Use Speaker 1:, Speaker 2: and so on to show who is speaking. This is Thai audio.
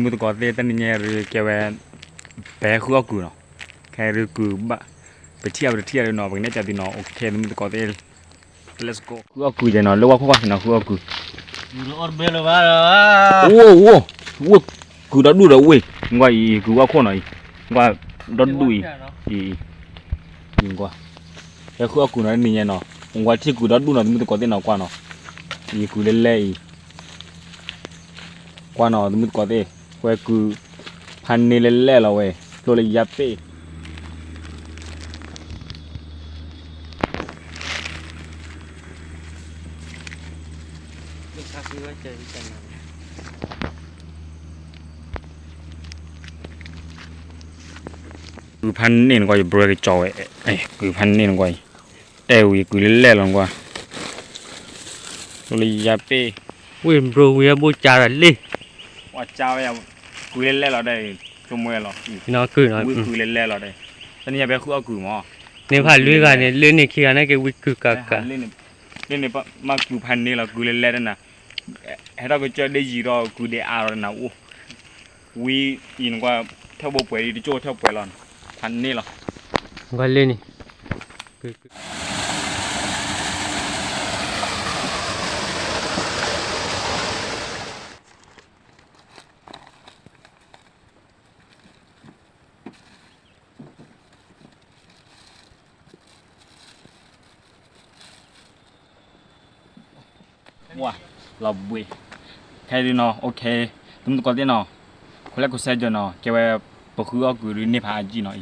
Speaker 1: มุตกอเตตันนี่เนี่ยแกเวแปะขัวกูเนาะแค่รู้กูบะไปเที่ยวเลยเนาะบางเนี่ยจะดีเนาะโอเคมุตกอเต let's go ขัวกูจะเนาะรู้ว่าขัวเนาะขัวกู
Speaker 2: Lor belo bara.
Speaker 1: โอ้กูดอดูดเว้ยงว่าอีกูว่าขัวหน่อยงว่าดอดูอีงว่าแค่ขัวกูเนาะนี่เนี่ยเนาะงว่าที่กูดอดูเนาะมุตกอเตเนาะกว่าเนาะอีกูเล่อีกว่าเนาะมุตกอเตเว้ยกูพันนี่เล่แล้วเว้ยโลเลยยับเป้
Speaker 2: Sapi baca ikan.
Speaker 1: กูพันนี่ก็อยู่บริเวณจอยกูพันนี่ก็แต่วีกูเล่นๆลงกว่าเลยยาเป้
Speaker 2: Wih bro, ya bu cara li.
Speaker 1: ว่าเจ้าเนี่ยกูเล่นๆเราได้ชั่วโมงหรอ
Speaker 2: Nó cứ nói.
Speaker 1: กูเล่นๆเราได้ตอนนี้อย่าไปคู่เอากูมั้ง
Speaker 2: Nếu phải lưới gà này lưới này kia này cái wih cứ cả cả.
Speaker 1: เล่นนี่ปะมากูพันนี่เรากูเล่นๆนั่นน่ะให้เราก็เจอได้ยีรอกูได้อาร์นะอู้วีอินกว่าเท่าโบป่วยดิโจเท่าป่วยหลอนพันนี่หรอ
Speaker 2: Gọi lên đi.
Speaker 1: Wow, lovely. Cái đi nó, ok. Tụi mình có tiền nó. Có lẽ có xe cho nó. Cái về bọc hứa của người Nepal gì nó.